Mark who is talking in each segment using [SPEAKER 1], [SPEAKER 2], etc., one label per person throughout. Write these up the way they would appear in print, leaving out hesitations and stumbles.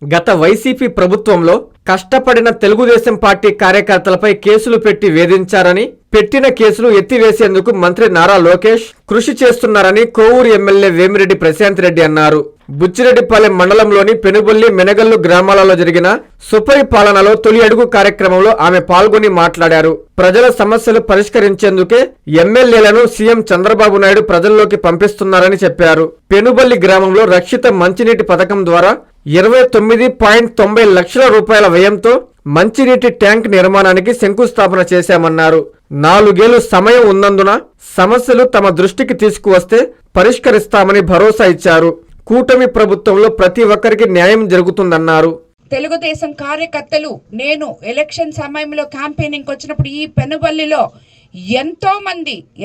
[SPEAKER 1] గత వైసీపీ ప్రభుత్వంలో కష్టపడిన తెలుగుదేశం పార్టీ కార్యకర్తలపై కేసులు పెట్టి వేధించారని, పెట్టిన కేసులు ఎత్తివేసేందుకు మంత్రి నారా లోకేష్ కృషి చేస్తున్నారని కోవూరు ఎమ్మెల్యే వేమిరెడ్డి ప్రశాంత్ రెడ్డి అన్నారు. బుచ్చిరెడ్డిపాలెం మండలంలోని పెనుబొల్లి, మెనగల్లు గ్రామాలలో జరిగిన సుపరిపాలనలో తొలి అడుగు కార్యక్రమంలో ఆమె పాల్గొని మాట్లాడారు. ప్రజల సమస్యలు పరిష్కరించేందుకే ఎమ్మెల్యేలను సీఎం చంద్రబాబు నాయుడు ప్రజల్లోకి పంపిస్తున్నారని చెప్పారు. పెనుబొల్లి గ్రామంలో రక్షిత మంచినీటి పథకం ద్వారా 29.90 లక్షల రూపాయల వ్యయంతో మంచినీటి ట్యాంక్ నిర్మాణానికి శంకుస్థాపన చేశామన్నారు. 4 ఏళ్లు సమయం ఉన్నందున సమస్యలు తమ దృష్టికి తీసుకువస్తే పరిష్కరిస్తామని భరోసా ఇచ్చారు. కూటమి ప్రభుత్వంలో ప్రతి ఒక్కరికి న్యాయం జరుగుతుందన్నారు.
[SPEAKER 2] తెలుగుదేశం కార్యకర్తలు నేను ఎలక్షన్ సమయంలో క్యాంపెయినింగ్ వచ్చినప్పుడు ఈ పెనుబల్లిలో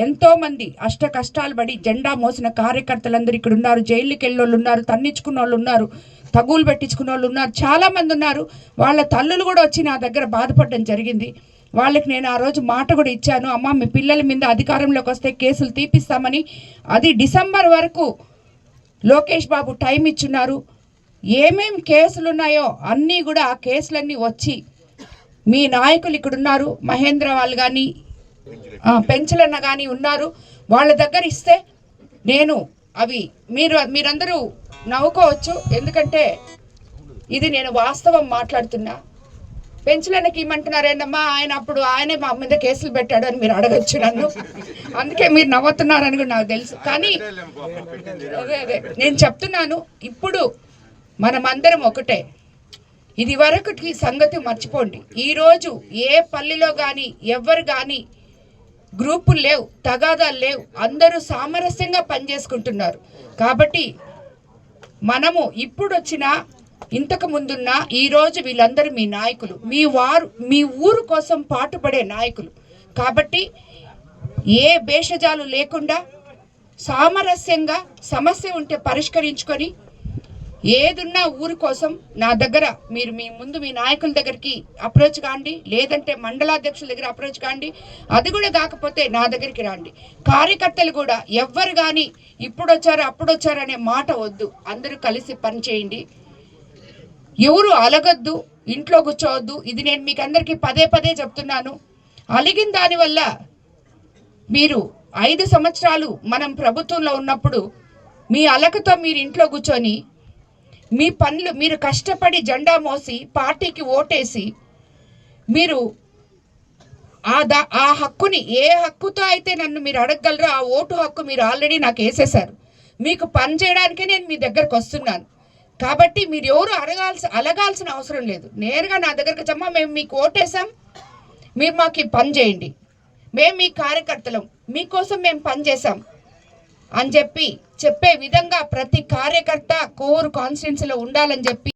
[SPEAKER 2] ఎంతో మంది అష్ట కష్టాలు పడి జెండా మోసిన కార్యకర్తలందరూ ఇక్కడ ఉన్నారు. జైలుకి వెళ్ళోళ్ళు ఉన్నారు, తన్నించుకున్న వాళ్ళు ఉన్నారు, తగులు పెట్టించుకున్న వాళ్ళు ఉన్నారు, చాలా మంది ఉన్నారు. వాళ్ళ తల్లులు కూడా వచ్చి నా దగ్గర బాధపడడం జరిగింది. వాళ్ళకి నేను ఆ రోజు మాట కూడా ఇచ్చాను, అమ్మ మీ పిల్లల మీద అధికారంలోకి వస్తే కేసులు తీపిస్తామని. అది డిసెంబర్ వరకు లోకేష్ బాబు టైం ఇచ్చున్నారు. ఏమేమి కేసులు ఉన్నాయో అన్నీ కూడా ఆ కేసులన్నీ వచ్చి మీ నాయకులు ఇక్కడ ఉన్నారు, మహేంద్ర వాళ్ళు కానీ పెంచలన్న కానీ ఉన్నారు, వాళ్ళ దగ్గర ఇస్తే నేను అవి మీరందరూ నవ్వుకోవచ్చు, ఎందుకంటే ఇది నేను వాస్తవం మాట్లాడుతున్నా. పెంచలన్నకి ఇమ్మంటున్నారేందమ్మా, ఆయనే మా మీద కేసులు పెట్టాడు అని మీరు అడగచ్చు నన్ను, అందుకే మీరు నవ్వుతున్నారని కూడా నాకు తెలుసు. కానీ అదే నేను చెప్తున్నాను, ఇప్పుడు మనమందరం ఒకటే. ఇది వరకుకి సంగతి మర్చిపోండి. ఈరోజు ఏ పల్లెలో కానీ ఎవరు కానీ గ్రూపులు లేవు, తగాదాలు లేవు, అందరూ సామరస్యంగా పనిచేసుకుంటున్నారు. కాబట్టి మనము ఇప్పుడు వచ్చిన ఇంతకు ముందున్న ఈరోజు వీళ్ళందరూ మీ నాయకులు, మీ ఊరు కోసం పాటుపడే నాయకులు. కాబట్టి ఏ భేషజాలు లేకుండా సామరస్యంగా సమస్య ఉంటే పరిష్కరించుకొని ఏదున్నా ఊరు కోసం నా దగ్గర మీరు మీ నాయకుల దగ్గరికి అప్రోచ్ కాండి, లేదంటే మండలాధ్యక్షుల దగ్గర అప్రోచ్ కాండి. అది కూడా కాకపోతే నా దగ్గరికి రండి. కార్యకర్తలు కూడా ఎవ్వరు కానీ ఇప్పుడు వచ్చారు అప్పుడు వచ్చారు అనే మాట వద్దు, అందరూ కలిసి పనిచేయండి. ఎవరు అలగద్దు, ఇంట్లో కూర్చోవద్దు. ఇది నేను మీకు అందరికీ పదే చెప్తున్నాను. అలిగిన దానివల్ల మీరు 5 సంవత్సరాలు మనం ప్రభుత్వంలో ఉన్నప్పుడు మీ అలకతో మీరు ఇంట్లో కూర్చొని మీ పనులు మీరు కష్టపడి జెండా మోసి పార్టీకి ఓటేసి మీరు ఆ హక్కుని ఏ హక్కుతో అయితే నన్ను మీరు అడగగలరో ఆ ఓటు హక్కు మీరు ఆల్రెడీ నాకు వేసేశారు. మీకు పని చేయడానికే నేను మీ దగ్గరకు వస్తున్నాను. కాబట్టి మీరు ఎవరు అలగాల్సిన అవసరం లేదు. నేరుగా నా దగ్గరకు వచ్చమ్మా, మేము మీకు ఓటేసాం, మీరు మాకు ఈ పని చేయండి, మేము మీ కార్యకర్తలం, మీకోసం మేము పని చేసాం అని చెప్పే విధంగా ప్రతి కార్యకర్త కోవూరు కాన్స్టిట్యున్సీలో ఉండాలని చెప్పి